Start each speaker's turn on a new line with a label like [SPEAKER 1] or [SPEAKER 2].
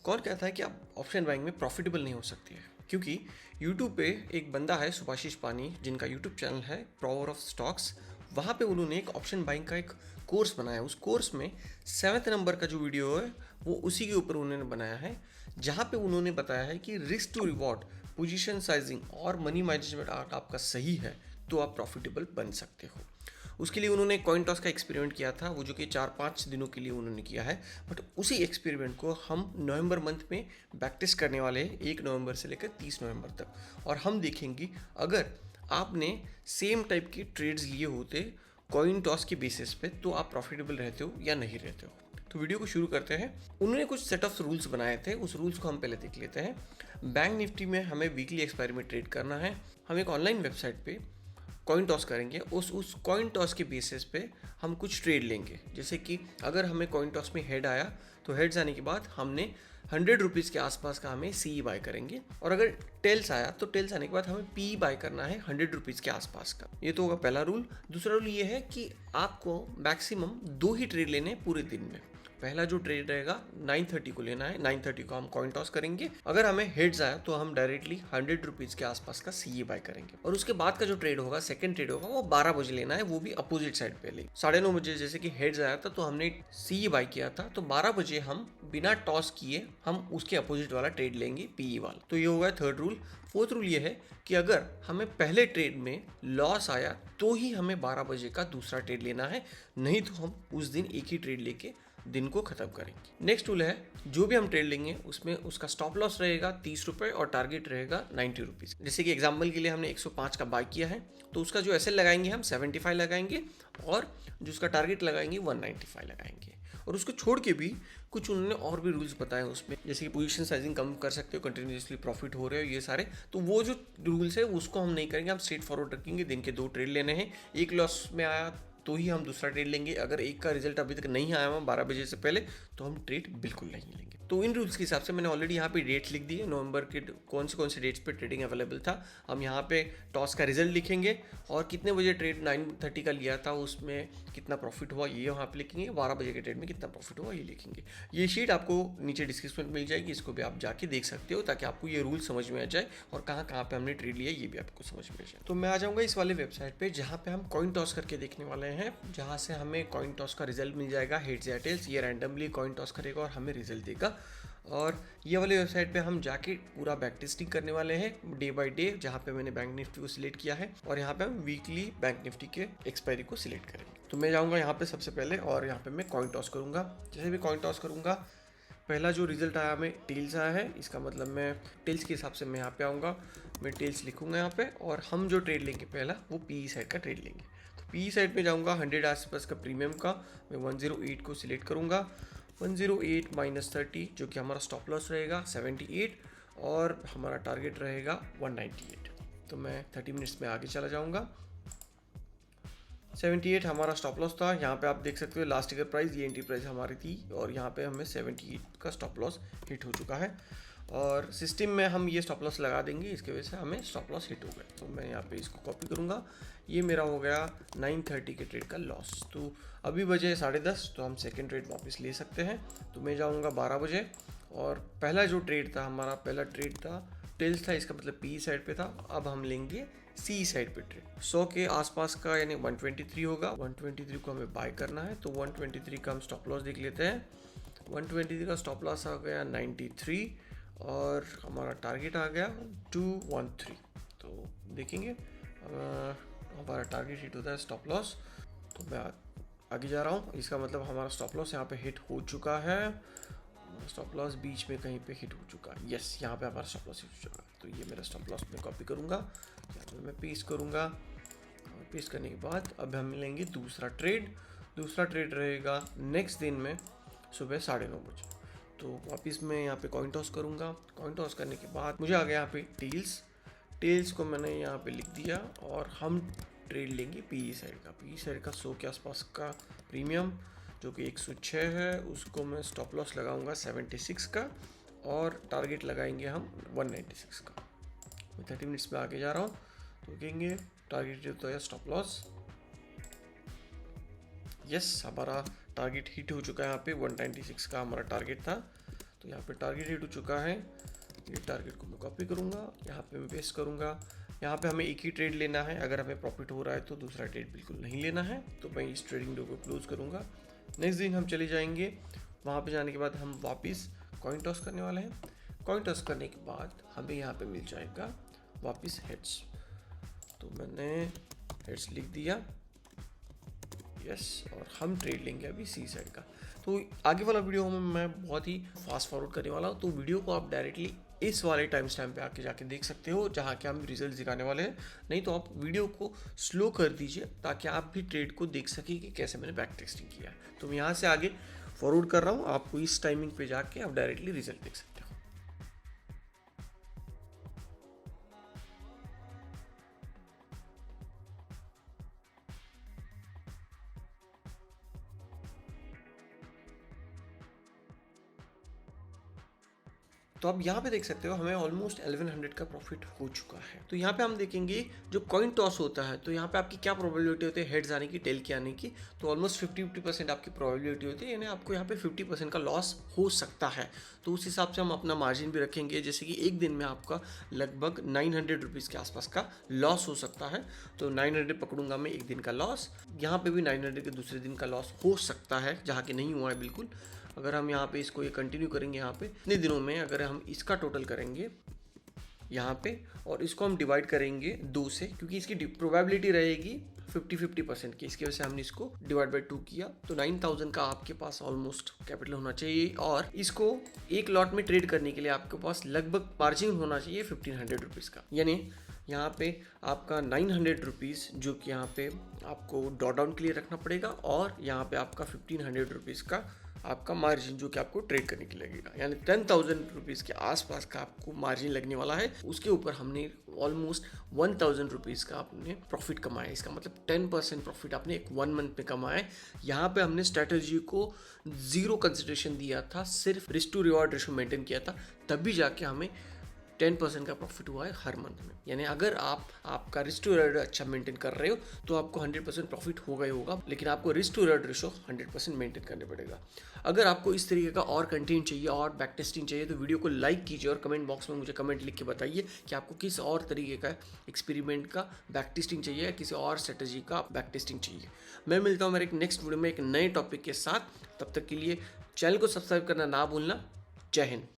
[SPEAKER 1] कौन कहता है कि आप ऑप्शन बाइंग में प्रॉफिटेबल नहीं हो सकती है? क्योंकि यूट्यूब पे एक बंदा है सुभाशीष पानी, जिनका यूट्यूब चैनल है पावर ऑफ स्टॉक्स। वहाँ पे उन्होंने एक ऑप्शन बाइंग का एक कोर्स बनाया। उस कोर्स में 7th नंबर का जो वीडियो है वो उसी के ऊपर उन्होंने बनाया है, जहाँ पे उन्होंने बताया है कि risk to reward, position sizing और मनी मैनेजमेंट अगर आपका सही है तो आप प्रॉफिटेबल बन सकते हो। उसके लिए उन्होंने कॉइन टॉस का एक्सपेरिमेंट किया था, वो जो कि 4-5 दिनों के लिए उन्होंने किया है। बट उसी एक्सपेरिमेंट को हम नवंबर मंथ में प्रैक्टिस करने वाले हैं, 1 नवंबर से लेकर 30 नवंबर तक। और हम देखेंगे अगर आपने सेम टाइप के ट्रेड्स लिए होते कॉइन टॉस के बेसिस पे तो आप प्रॉफिटेबल रहते हो या नहीं रहते हो। तो वीडियो को शुरू करते हैं। उन्होंने कुछ सेट ऑफ रूल्स बनाए थे, उस रूल्स को हम पहले देख लेते हैं। बैंक निफ्टी में हमें वीकली एक्सपायरी में ट्रेड करना है। हम एक ऑनलाइन वेबसाइट पे कॉइन टॉस करेंगे। उस कॉइन टॉस के बेसिस पे हम कुछ ट्रेड लेंगे। जैसे कि अगर हमें कॉइन टॉस में हेड आया तो हेड्स आने के बाद हमने 100 रुपीज़ के आसपास का हमें सी बाय करेंगे, और अगर टेल्स आया तो टेल्स आने के बाद हमें पी बाय करना है 100 रुपीज़ के आसपास का। ये तो होगा पहला रूल। दूसरा रूल ये है कि आपको मैक्सिमम 2 ही ट्रेड लेने हैं पूरे दिन में। पहला जो ट्रेड रहेगा 9:30 को लेना है, 9:30 को हम कॉइन टॉस करेंगे। अगर हमें हेड्स आया तो हम डायरेक्टली 100 रुपीज़ के आसपास का सीए बाय करेंगे। और उसके बाद का जो ट्रेड होगा, सेकंड ट्रेड होगा, वो 12 बजे लेना है, वो भी अपोजिट साइड पे ले। 9:30 बजे जैसे कि हेड्स आया था तो हमने सीए बाय किया था, तो 12 बजे हम बिना टॉस किए हम उसके अपोजिट वाला ट्रेड लेंगे, पीई वाला। तो ये होगा थर्ड रूल। फोर्थ रूल ये है कि अगर हमें पहले ट्रेड में लॉस आया तो ही हमें 12 बजे का दूसरा ट्रेड लेना है, नहीं तो हम उस दिन एक ही ट्रेड लेके दिन को खत्म करेंगे। नेक्स्ट रूल है, जो भी हम ट्रेड लेंगे उसमें उसका स्टॉप लॉस रहेगा 30 रुपये और टारगेट रहेगा 90 रुपीज़। जैसे कि एग्जाम्पल के लिए हमने 105 का बाय किया है तो उसका जो एसएल लगाएंगे हम 75 लगाएंगे, और जो उसका टारगेट लगाएंगे 195 लगाएंगे। और उसको छोड़ के भी कुछ उन्होंने और भी रूल्स बताए उसमें, जैसे कि पोजीशन साइजिंग कम कर सकते हो, कंटिन्यूसली प्रॉफिट हो रहे हो, ये सारे। तो वो जो रूल्स है उसको हम नहीं करेंगे, हम स्ट्रेट फॉरवर्ड रखेंगे। दिन के 2 ट्रेड लेने हैं, एक लॉस में आया तो ही हम दूसरा ट्रेड लेंगे। अगर एक का रिजल्ट अभी तक नहीं आया हुआ 12 बजे से पहले तो हम ट्रेड बिल्कुल नहीं लेंगे। तो इन रूल्स के हिसाब से मैंने ऑलरेडी यहाँ पे डेट्स लिख दी है, नवंबर के कौन से डेट्स पे ट्रेडिंग अवेलेबल था। हम यहाँ पे टॉस का रिजल्ट लिखेंगे और कितने बजे ट्रेड 9:30 का लिया था उसमें कितना प्रॉफिट हुआ ये वहाँ पे लिखेंगे, 12 बजे के ट्रेड में कितना प्रॉफिट हुआ ये लिखेंगे। ये शीट आपको नीचे डिस्क्रिप्शन में मिल जाएगी, इसको भी आप जाके देख सकते हो ताकि आपको ये रूल समझ में आ जाए और कहाँ कहाँ पे हमने ट्रेड लिया ये भी आपको समझ में आ जाए। तो मैं आ जाऊँगा इस वाले वेबसाइट पे जहाँ पे हम कॉइन टॉस करके देखने वाले हैं, जहाँ से हमें कॉइन टॉस का रिजल्ट मिल जाएगा, हेड्स या टेल्स। ये रैंडमली कॉइन टॉस करेगा और हमें रिजल्ट देगा। और ये वाले वेबसाइट पे हम जाके पूरा बैक टेस्टिंग करने वाले हैं डे बाय डे, जहाँ पे मैंने बैंक निफ्टी को सिलेक्ट किया है, और यहाँ पे हम वीकली बैंक निफ्टी के एक्सपायरी को सिलेक्ट करेंगे। तो मैं जाऊँगा यहाँ पे सबसे पहले और यहाँ पे मैं कॉइन टॉस करूँगा। जैसे भी कॉइन टॉस करूँगा, पहला जो रिजल्ट आया हमें टेल्स आया है, इसका मतलब मैं टेल्स के हिसाब से मैं यहाँ पे आऊँगा, मैं टेल्स लिखूँगा यहाँ पे, और हम जो ट्रेड लेंगे पहला वो पी साइड का ट्रेड लेंगे। तो पी साइड पे जाऊँगा 100 आसपास का प्रीमियम का, मैं 108 को सिलेक्ट करूँगा। 108 माइनस 30 जो कि हमारा स्टॉप लॉस रहेगा 78, और हमारा टारगेट रहेगा 198। तो मैं 30 मिनट्स में आगे चला जाऊँगा। 78 हमारा स्टॉप लॉस था। यहाँ पे आप देख सकते हो लास्ट ईयर प्राइस, ये एंट्री प्राइस हमारी थी, और यहाँ पे हमें 78 का स्टॉप लॉस हिट हो चुका है, और सिस्टम में हम ये स्टॉप लॉस लगा देंगे, इसके वजह से हमें स्टॉप लॉस हिट हो गए। तो मैं यहाँ पे इसको कॉपी करूँगा। ये मेरा हो गया 9:30 के ट्रेड का लॉस। तो अभी बजे 10:30, तो हम सेकेंड ट्रेड वापस ले सकते हैं। तो मैं जाऊँगा 12 बजे, और पहला जो ट्रेड था हमारा, पहला ट्रेड था टेल्स था, इसका मतलब पी साइड पे था। अब हम लेंगे सी साइड पे ट्रेड 100 के आसपास का, यानी 123 होगा। 123 को हमें बाय करना है, तो 123 का हम स्टॉप लॉस देख लेते हैं। 123 का स्टॉप लॉस आ गया 93, और हमारा टारगेट आ गया 213। तो देखेंगे हमारा टारगेट हिट होता है स्टॉप लॉस। तो मैं आगे जा रहा हूँ, इसका मतलब हमारा स्टॉप लॉस यहाँ पे हिट हो चुका है। स्टॉप लॉस बीच में कहीं पे हिट हो चुका है, यस, यहाँ पे हमारा स्टॉप लॉस हिट हो चुका है। तो ये मेरा स्टॉप लॉस मैं कॉपी करूँगा, यहाँ पे मैं पेस्ट करूँगा, और पेस्ट करने के बाद अब हम लेंगे दूसरा ट्रेड। दूसरा ट्रेड रहेगा नेक्स्ट दिन में सुबह 9:30 बजे। तो वापस मैं यहाँ पे कॉइन टॉस करूँगा। कॉइन टॉस करने के बाद मुझे आ गया यहाँ पे टेल्स को मैंने यहाँ पे लिख दिया, और हम ट्रेड लेंगे पी साइड का। पी साइड का 100 के आसपास का प्रीमियम जो कि 106 है, उसको मैं स्टॉप लॉस लगाऊंगा 76 का, और टारगेट लगाएंगे हम 196 का। मैं 30 मिनट्स में आगे जा रहा हूँ, तो देखेंगे टारगेट तो है स्टॉप लॉस, यस, हमारा टारगेट हिट हो चुका है। यहाँ पे 196 का हमारा टारगेट था, तो यहाँ पे टारगेट हिट हो चुका है, ये टारगेट को मैं कॉपी करूँगा, यहाँ पे मैं पेस्ट करूँगा। यहाँ पे हमें एक ही ट्रेड लेना है, अगर हमें प्रॉफिट हो रहा है तो दूसरा ट्रेड बिल्कुल नहीं लेना है। तो मैं इस ट्रेडिंग डे को क्लोज करूँगा। नेक्स्ट दिन हम चले जाएंगे, वहाँ पे जाने के बाद हम वापस कॉइन टॉस करने वाले हैं। कॉइन टॉस करने के बाद हमें यहाँ पे मिल जाएगा वापस हेड्स, तो मैंने हेड्स लिख दिया, यस। और हम ट्रेड लेंगे अभी सी साइड का। तो आगे वाला वीडियो में मैं बहुत ही फास्ट फॉरवर्ड करने वाला हूँ, तो वीडियो को आप डायरेक्टली इस वाले टाइम स्टैम्प पे आके जाके देख सकते हो जहाँ के हम रिजल्ट दिखाने वाले हैं। नहीं तो आप वीडियो को स्लो कर दीजिए ताकि आप भी ट्रेड को देख सकें कि कैसे मैंने बैक टेस्टिंग किया है। तो मैं यहाँ से आगे फॉरवर्ड कर रहा हूँ, आपको इस टाइमिंग पे जाके आप डायरेक्टली रिजल्ट देख सकते हो। तो आप यहाँ पे देख सकते हो हमें ऑलमोस्ट 1100 का प्रॉफिट हो चुका है। तो यहाँ पे हम देखेंगे जो कॉइन टॉस होता है, तो यहाँ पे आपकी क्या प्रोबेबिलिटी होती है हेड्स आने की, टेल के आने की। तो ऑलमोस्ट 50% आपकी प्रोबेबिलिटी होती है, यानी आपको यहाँ पे 50% का लॉस हो सकता है। तो उस हिसाब से हम अपना मार्जिन भी रखेंगे, जैसे कि एक दिन में आपका लगभग 900 रुपीज़ के आसपास का लॉस हो सकता है। तो 900 पकड़ूंगा मैं एक दिन का लॉस, यहाँ पे भी 900 के दूसरे दिन का लॉस हो सकता है, जहाँ के नहीं हुआ है बिल्कुल। अगर हम यहाँ पे इसको ये कंटिन्यू करेंगे, यहाँ पे इतने दिनों में अगर हम इसका टोटल करेंगे यहाँ पे और इसको हम डिवाइड करेंगे 2 से, क्योंकि इसकी प्रोबेबिलिटी रहेगी 50% की, इसकी वजह से हमने इसको डिवाइड बाई 2 किया। तो 9000 का आपके पास ऑलमोस्ट कैपिटल होना चाहिए, और इसको एक लॉट में ट्रेड करने के लिए आपके पास लगभग मार्जिन होना चाहिए 1500 रुपीज़ का। यानी यहाँ पे आपका 900 रुपीज़ जो कि यहाँ पे आपको ड्रॉ डाउन के लिए रखना पड़ेगा, और यहाँ पे आपका 1500 रुपीज़ का आपका मार्जिन जो कि आपको ट्रेड करने के लगेगा, यानी 10,000 रुपीज़ के आसपास का आपको मार्जिन लगने वाला है। उसके ऊपर हमने ऑलमोस्ट 1000 रुपीज़ का आपने प्रॉफिट कमाया, इसका मतलब 10% प्रॉफिट आपने एक 1 मंथ में कमाया है। यहाँ पे हमने स्ट्रेटजी को 0 कंसिडरेशन दिया था, सिर्फ risk to reward ratio maintain किया था, तभी जाके हमें 10% का प्रॉफिट हुआ है हर मंथ में। यानी अगर आप आपका रिस्क टू रिवॉर्ड अच्छा मेंटेन कर रहे हो तो आपको 100% प्रॉफिट होगा ही होगा, लेकिन आपको risk to reward ratio 100% maintain करने पड़ेगा। अगर आपको इस तरीके का और कंटेंट चाहिए और बैक टेस्टिंग चाहिए तो वीडियो को लाइक कीजिए और कमेंट बॉक्स में मुझे कमेंट लिख के बताइए कि आपको किस और तरीके का एक्सपेरिमेंट का बैक टेस्टिंग चाहिए या किसी और स्ट्रेटजी का बैक टेस्टिंग चाहिए। मैं मिलता हूँ मेरे एक नेक्स्ट वीडियो में एक नए टॉपिक के साथ, तब तक के लिए चैनल को सब्सक्राइब करना ना भूलना। जय हिंद।